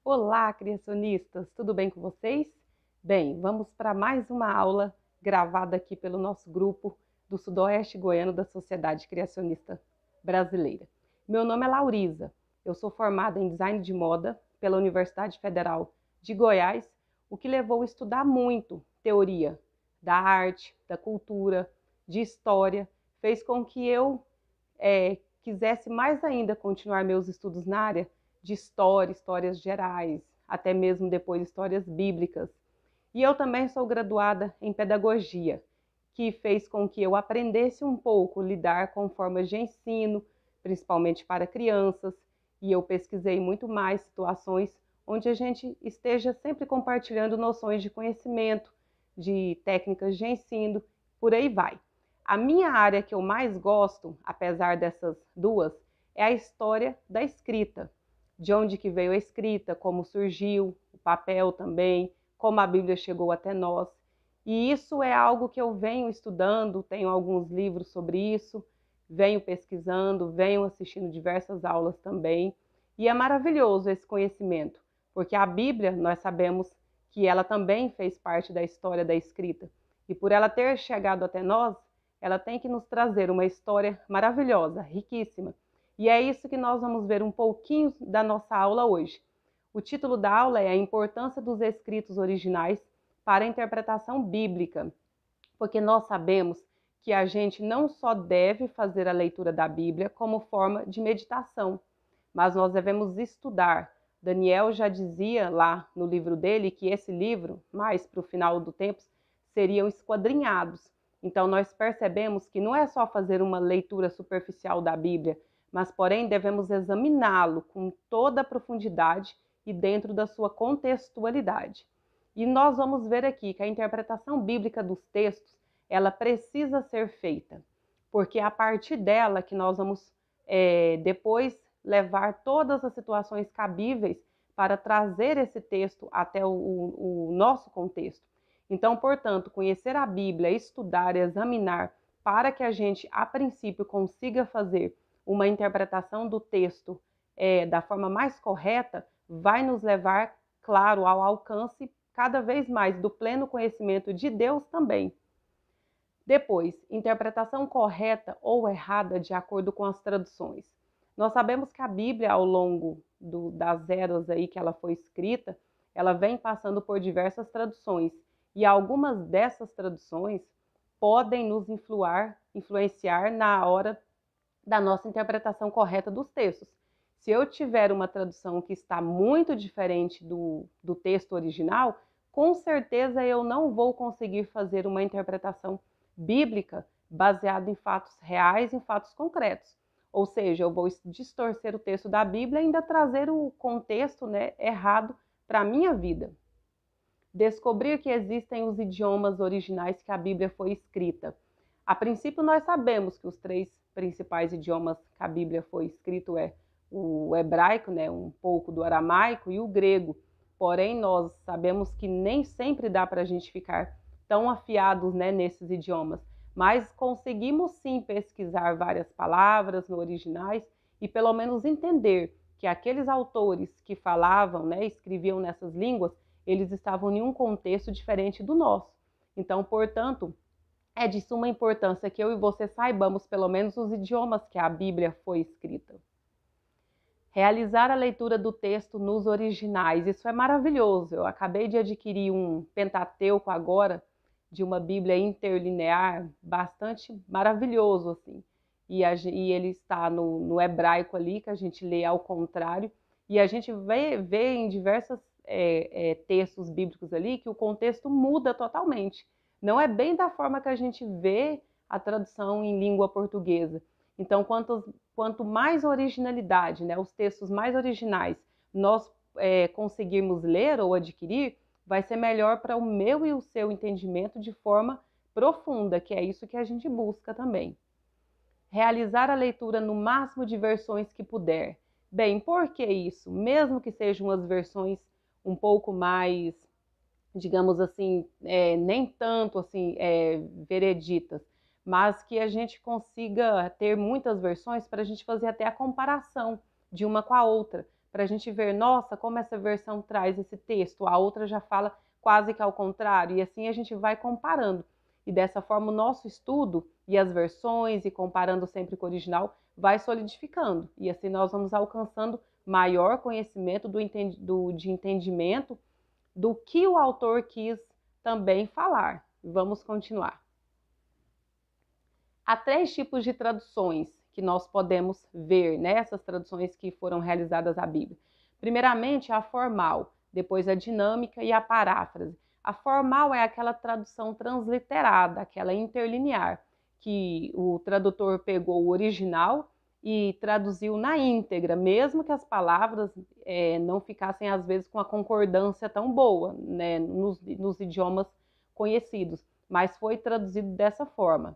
Olá, criacionistas! Tudo bem com vocês? Bem, vamos para mais uma aula gravada aqui pelo nosso grupo do Sudoeste Goiano da Sociedade Criacionista Brasileira. Meu nome é Laurisa, eu sou formada em Design de Moda pela Universidade Federal de Goiás, o que levou a estudar muito teoria da arte, da cultura, de história, fez com que eu quisesse mais ainda continuar meus estudos na área de história, histórias gerais, até mesmo depois histórias bíblicas. E eu também sou graduada em pedagogia, que fez com que eu aprendesse um pouco a lidar com formas de ensino, principalmente para crianças, e eu pesquisei muito mais situações onde a gente esteja sempre compartilhando noções de conhecimento, de técnicas de ensino, por aí vai. A minha área que eu mais gosto, apesar dessas duas, é a história da escrita. De onde que veio a escrita, como surgiu, o papel também, como a Bíblia chegou até nós. E isso é algo que eu venho estudando, tenho alguns livros sobre isso, venho pesquisando, venho assistindo diversas aulas também. E é maravilhoso esse conhecimento, porque a Bíblia, nós sabemos que ela também fez parte da história da escrita. E por ela ter chegado até nós, ela tem que nos trazer uma história maravilhosa, riquíssima. E é isso que nós vamos ver um pouquinho da nossa aula hoje. O título da aula é A Importância dos Escritos Originais para a Interpretação Bíblica, porque nós sabemos que a gente não só deve fazer a leitura da Bíblia como forma de meditação, mas nós devemos estudar. Daniel já dizia lá no livro dele que esse livro, mais para o final do tempo, seriam esquadrinhados. Então nós percebemos que não é só fazer uma leitura superficial da Bíblia, mas porém devemos examiná-lo com toda a profundidade e dentro da sua contextualidade. E nós vamos ver aqui que a interpretação bíblica dos textos, ela precisa ser feita, porque é a partir dela que nós vamos depois levar todas as situações cabíveis para trazer esse texto até o nosso contexto. Então, portanto, conhecer a Bíblia, estudar, examinar, para que a gente, a princípio, consiga fazer uma interpretação do texto da forma mais correta, vai nos levar, claro, ao alcance cada vez mais do pleno conhecimento de Deus também. Depois, interpretação correta ou errada de acordo com as traduções. Nós sabemos que a Bíblia, ao longo das eras aí que ela foi escrita, ela vem passando por diversas traduções. E algumas dessas traduções podem nos influenciar na hora da nossa interpretação correta dos textos. Se eu tiver uma tradução que está muito diferente do texto original, com certeza eu não vou conseguir fazer uma interpretação bíblica baseada em fatos reais, em fatos concretos. Ou seja, eu vou distorcer o texto da Bíblia e ainda trazer o contexto, errado para a minha vida. Descobrir que existem os idiomas originais que a Bíblia foi escrita. A princípio, nós sabemos que os três principais idiomas que a Bíblia foi escrito é o hebraico, um pouco do aramaico e o grego. Porém, nós sabemos que nem sempre dá para a gente ficar tão afiados nesses idiomas, mas conseguimos sim pesquisar várias palavras no originais e pelo menos entender que aqueles autores que falavam, escreviam nessas línguas, eles estavam em um contexto diferente do nosso. Então, portanto, é de suma importância que eu e você saibamos pelo menos os idiomas que a Bíblia foi escrita. Realizar a leitura do texto nos originais, isso é maravilhoso. Eu acabei de adquirir um Pentateuco agora, de uma Bíblia interlinear, bastante maravilhoso, assim. E ele está no hebraico ali, que a gente lê ao contrário, e a gente vê em diversos textos bíblicos ali que o contexto muda totalmente. Não é bem da forma que a gente vê a tradução em língua portuguesa. Então, quanto mais originalidade, os textos mais originais nós conseguirmos ler ou adquirir, vai ser melhor para o meu e o seu entendimento de forma profunda, que é isso que a gente busca também. Realizar a leitura no máximo de versões que puder. Bem, por que isso? Mesmo que sejam as versões um pouco mais, digamos assim, nem tanto assim vereditas, mas que a gente consiga ter muitas versões para a gente fazer até a comparação de uma com a outra, para a gente ver, nossa, como essa versão traz esse texto, a outra já fala quase que ao contrário, e assim a gente vai comparando. E dessa forma o nosso estudo e as versões, e comparando sempre com o original, vai solidificando. E assim nós vamos alcançando maior conhecimento de entendimento do que o autor quis também falar. Vamos continuar. Há 3 tipos de traduções que nós podemos ver nessas traduções que foram realizadas à Bíblia. Primeiramente, a formal, depois a dinâmica e a paráfrase. A formal é aquela tradução transliterada, aquela interlinear, que o tradutor pegou o original e traduziu na íntegra, mesmo que as palavras não ficassem, às vezes, com a concordância tão boa, né, nos idiomas conhecidos, mas foi traduzido dessa forma.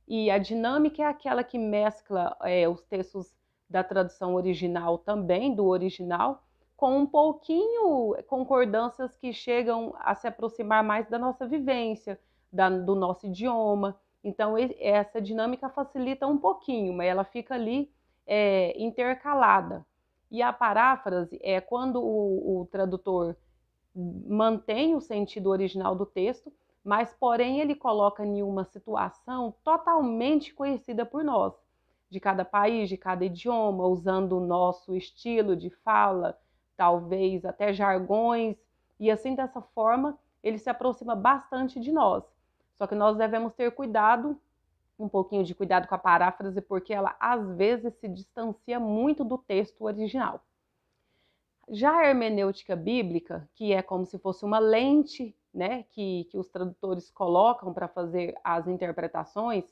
E a dinâmica é aquela que mescla os textos da tradução original também, do original, com um pouquinho concordâncias que chegam a se aproximar mais da nossa vivência, do nosso idioma. Então, essa dinâmica facilita um pouquinho, mas ela fica ali intercalada. E a paráfrase é quando o tradutor mantém o sentido original do texto, mas porém ele coloca em uma situação totalmente conhecida por nós, de cada país, de cada idioma, usando o nosso estilo de fala, talvez até jargões, e assim dessa forma ele se aproxima bastante de nós. Só que nós devemos ter cuidado, um pouquinho de cuidado com a paráfrase, porque ela às vezes se distancia muito do texto original. Já a hermenêutica bíblica, que é como se fosse uma lente, né, que os tradutores colocam para fazer as interpretações,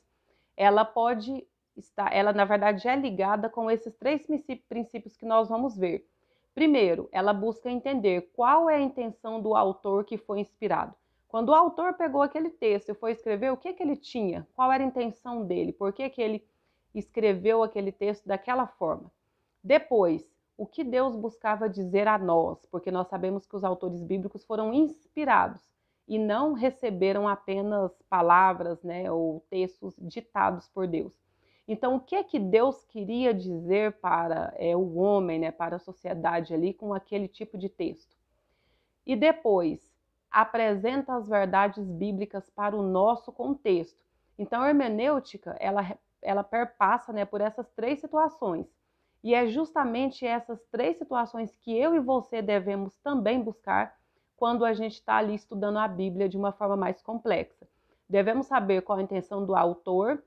ela pode estar, ela na verdade é ligada com esses 3 princípios que nós vamos ver. Primeiro, ela busca entender qual é a intenção do autor que foi inspirado. Quando o autor pegou aquele texto e foi escrever, o que ele tinha? Qual era a intenção dele? Por que ele escreveu aquele texto daquela forma? Depois, o que Deus buscava dizer a nós, porque nós sabemos que os autores bíblicos foram inspirados e não receberam apenas palavras, né, ou textos ditados por Deus. Então, o que Deus queria dizer para o homem, né, para a sociedade ali com aquele tipo de texto? E depois, apresenta as verdades bíblicas para o nosso contexto. Então, a hermenêutica, ela perpassa, né, por essas 3 situações. E é justamente essas 3 situações que eu e você devemos também buscar quando a gente está ali estudando a Bíblia de uma forma mais complexa. Devemos saber qual a intenção do autor,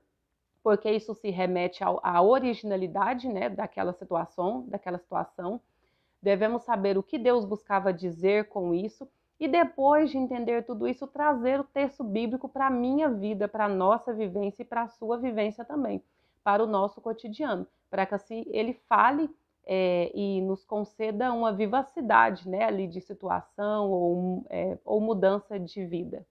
porque isso se remete à originalidade, né, daquela situação. Devemos saber o que Deus buscava dizer com isso e depois de entender tudo isso, trazer o texto bíblico para a minha vida, para a nossa vivência e para a sua vivência também, para o nosso cotidiano, para que assim ele fale e nos conceda uma vivacidade, né, ali de situação ou mudança de vida.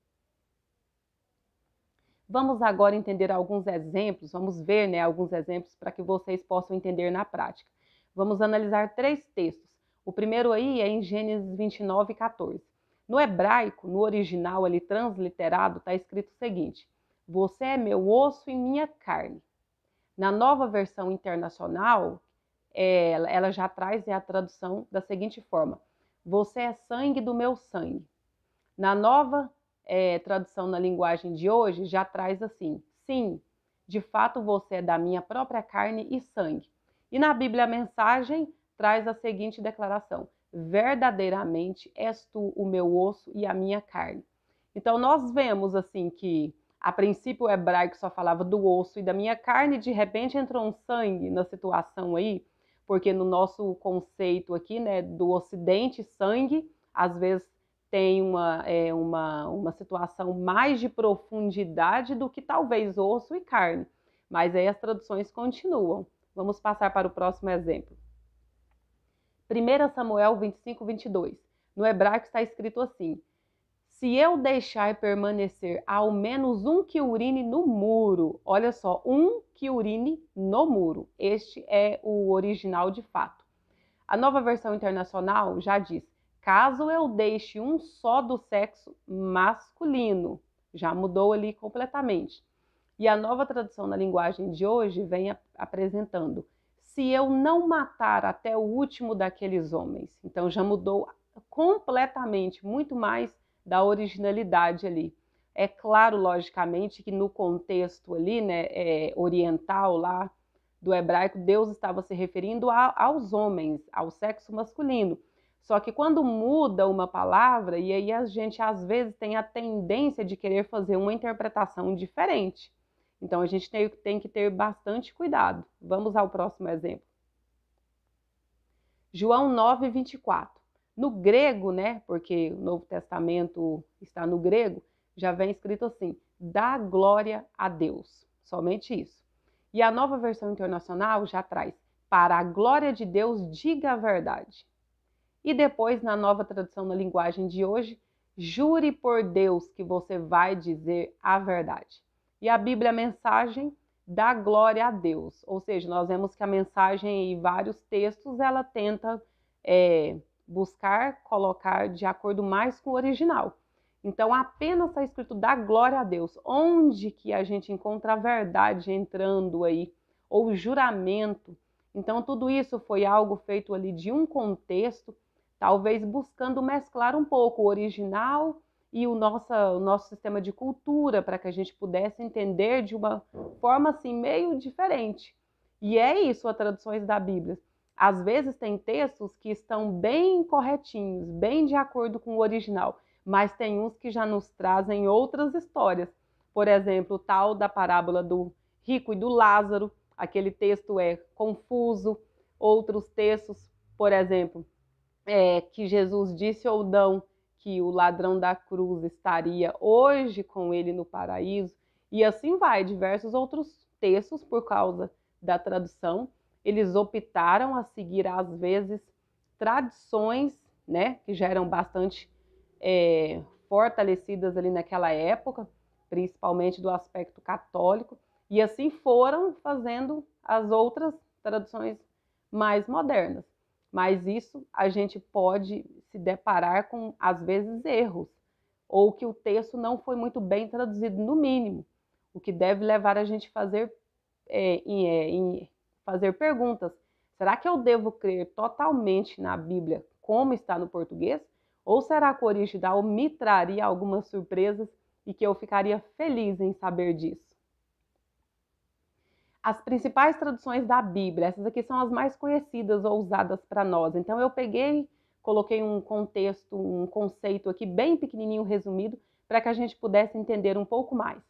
Vamos agora entender alguns exemplos, vamos ver, né, alguns exemplos para que vocês possam entender na prática. Vamos analisar 3 textos. O primeiro aí é em Gênesis 29, 14. No hebraico, no original ali transliterado, está escrito o seguinte: você é meu osso e minha carne. Na nova versão internacional, ela já traz a tradução da seguinte forma: você é sangue do meu sangue. Na nova tradução na linguagem de hoje, já traz assim: sim, de fato você é da minha própria carne e sangue. E na Bíblia a Mensagem traz a seguinte declaração: verdadeiramente és tu o meu osso e a minha carne. Então nós vemos assim que a princípio o hebraico só falava do osso e da minha carne, de repente entrou um sangue na situação aí, porque no nosso conceito aqui, né, do ocidente, sangue, às vezes tem uma situação mais de profundidade do que talvez osso e carne. Mas aí as traduções continuam. Vamos passar para o próximo exemplo. 1 Samuel 25, 22. No hebraico está escrito assim: se eu deixar permanecer ao menos um que urine no muro, olha só, um que urine no muro. Este é o original de fato. A nova versão internacional já diz: caso eu deixe um só do sexo masculino. Já mudou ali completamente. E a nova tradução na linguagem de hoje vem apresentando: se eu não matar até o último daqueles homens. Então já mudou completamente, muito mais da originalidade ali. É claro, logicamente, que no contexto ali, né, oriental lá do hebraico, Deus estava se referindo aos homens, ao sexo masculino. Só que quando muda uma palavra, e aí a gente às vezes tem a tendência de querer fazer uma interpretação diferente. Então a gente tem que ter bastante cuidado. Vamos ao próximo exemplo. João 9, 24. No grego, né, porque o Novo Testamento está no grego, já vem escrito assim: dá glória a Deus. Somente isso. E a Nova Versão Internacional já traz: para a glória de Deus, diga a verdade. E depois, na Nova Tradução na linguagem de hoje, jure por Deus que você vai dizer a verdade. E a Bíblia, a mensagem, dá glória a Deus. Ou seja, nós vemos que a mensagem em vários textos, ela tenta buscar colocar de acordo mais com o original. Então, apenas está escrito dá glória a Deus. Onde que a gente encontra a verdade entrando aí? Ou juramento. Então, tudo isso foi algo feito ali de um contexto, talvez buscando mesclar um pouco o original e o nosso sistema de cultura, para que a gente pudesse entender de uma forma assim meio diferente. E é isso, as traduções da Bíblia. Às vezes tem textos que estão bem corretinhos, bem de acordo com o original, mas tem uns que já nos trazem outras histórias. Por exemplo, o tal da parábola do rico e do Lázaro, aquele texto é confuso. Outros textos, por exemplo, que Jesus disse ou não que o ladrão da cruz estaria hoje com ele no paraíso, e assim vai, diversos outros textos, por causa da tradução, eles optaram a seguir, às vezes, tradições, né, que já eram bastante fortalecidas ali naquela época, principalmente do aspecto católico, e assim foram fazendo as outras traduções mais modernas. Mas isso a gente pode se deparar com, às vezes, erros, ou que o texto não foi muito bem traduzido, no mínimo, o que deve levar a gente a fazer perguntas. Será que eu devo crer totalmente na Bíblia como está no português? Ou será que o original me traria algumas surpresas e que eu ficaria feliz em saber disso? As principais traduções da Bíblia, essas aqui são as mais conhecidas ou usadas para nós. Então eu coloquei um contexto, um conceito aqui bem pequenininho, resumido, para que a gente pudesse entender um pouco mais.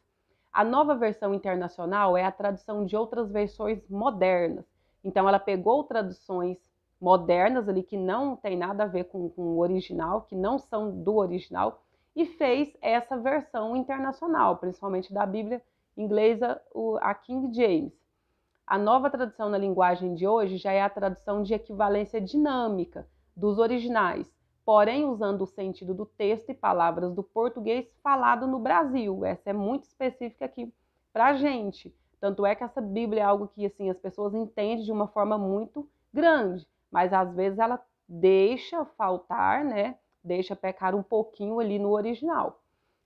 A Nova Versão Internacional é a tradução de outras versões modernas. Então ela pegou traduções modernas ali que não tem nada a ver com o original, que não são do original, e fez essa versão internacional, principalmente da Bíblia inglesa, a King James. A nova tradução na linguagem de hoje já é a tradução de equivalência dinâmica dos originais, porém usando o sentido do texto e palavras do português falado no Brasil. Essa é muito específica aqui para a gente. Tanto é que essa Bíblia é algo que assim, as pessoas entendem de uma forma muito grande, mas às vezes ela deixa faltar, né? Deixa pecar um pouquinho ali no original.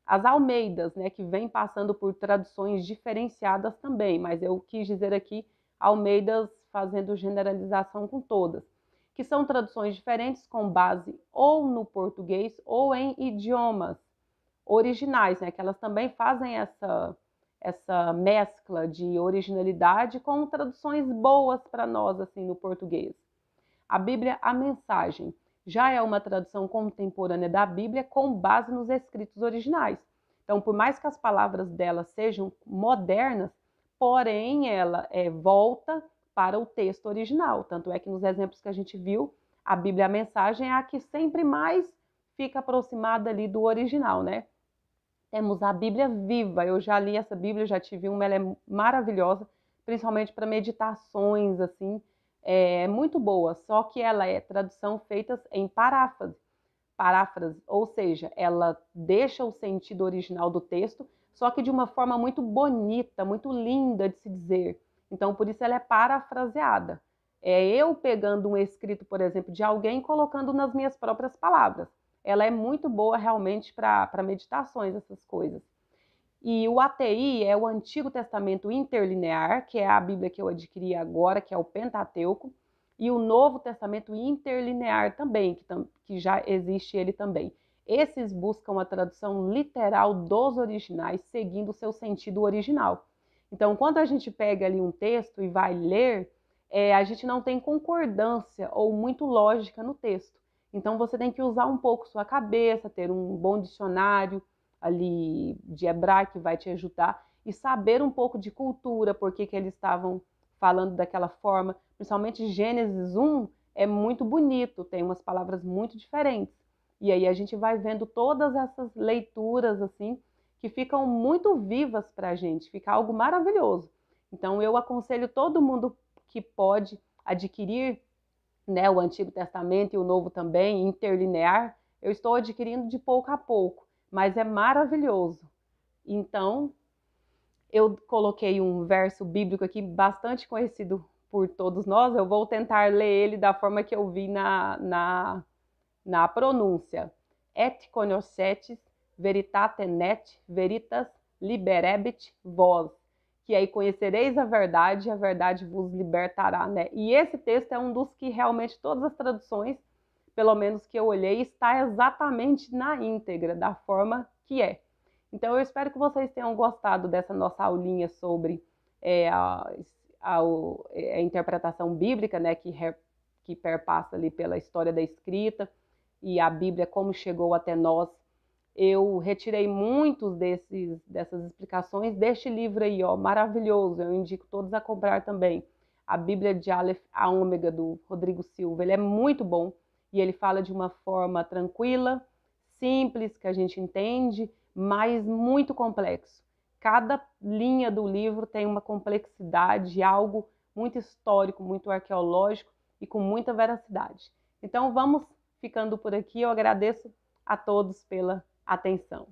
As Almeidas, né, que vem passando por traduções diferenciadas também, mas eu quis dizer aqui Almeidas fazendo generalização com todas, que são traduções diferentes com base ou no português ou em idiomas originais, né, que elas também fazem essa mescla de originalidade com traduções boas para nós, assim, no português. A Bíblia, a Mensagem, já é uma tradução contemporânea da Bíblia com base nos escritos originais. Então, por mais que as palavras dela sejam modernas, porém ela volta para o texto original. Tanto é que nos exemplos que a gente viu, a Bíblia, a Mensagem é a que sempre mais fica aproximada ali do original, né? Temos a Bíblia Viva. Eu já li essa Bíblia, já tive uma, ela é maravilhosa, principalmente para meditações, assim, é muito boa, só que ela é tradução feita em paráfrase, ou seja, ela deixa o sentido original do texto, só que de uma forma muito bonita, muito linda de se dizer. Então, por isso ela é parafraseada. É eu pegando um escrito, por exemplo, de alguém e colocando nas minhas próprias palavras. Ela é muito boa realmente para meditações, essas coisas. E o ATI é o Antigo Testamento Interlinear, que é a Bíblia que eu adquiri agora, que é o Pentateuco, e o Novo Testamento Interlinear também, que já existe ele também. Esses buscam a tradução literal dos originais, seguindo o seu sentido original. Então, quando a gente pega ali um texto e vai ler, a gente não tem concordância ou muito lógica no texto. Então, você tem que usar um pouco sua cabeça, ter um bom dicionário ali de hebraico que vai te ajudar e saber um pouco de cultura, por que eles estavam falando daquela forma. Principalmente Gênesis 1 é muito bonito, tem umas palavras muito diferentes. E aí a gente vai vendo todas essas leituras assim que ficam muito vivas para a gente, fica algo maravilhoso. Então eu aconselho todo mundo que pode adquirir, né, o Antigo Testamento e o Novo também, interlinear. Eu estou adquirindo de pouco a pouco, mas é maravilhoso. Então, eu coloquei um verso bíblico aqui bastante conhecido por todos nós. Eu vou tentar ler ele da forma que eu vi na pronúncia. Et conoscetis veritate net veritas liberebit vos. Que aí conhecereis a verdade vos libertará, né? E esse texto é um dos que realmente todas as traduções, pelo menos que eu olhei, está exatamente na íntegra, da forma que é. Então eu espero que vocês tenham gostado dessa nossa aulinha sobre a interpretação bíblica, né, que perpassa ali pela história da escrita e a Bíblia como chegou até nós. Eu retirei muitos dessas explicações deste livro aí, ó, maravilhoso. Eu indico todos a comprar também. A Bíblia de Aleph a Ômega, do Rodrigo Silva. Ele é muito bom e ele fala de uma forma tranquila, simples, que a gente entende, mas muito complexo. Cada linha do livro tem uma complexidade, algo muito histórico, muito arqueológico e com muita veracidade. Então vamos ficando por aqui. Eu agradeço a todos pela atenção.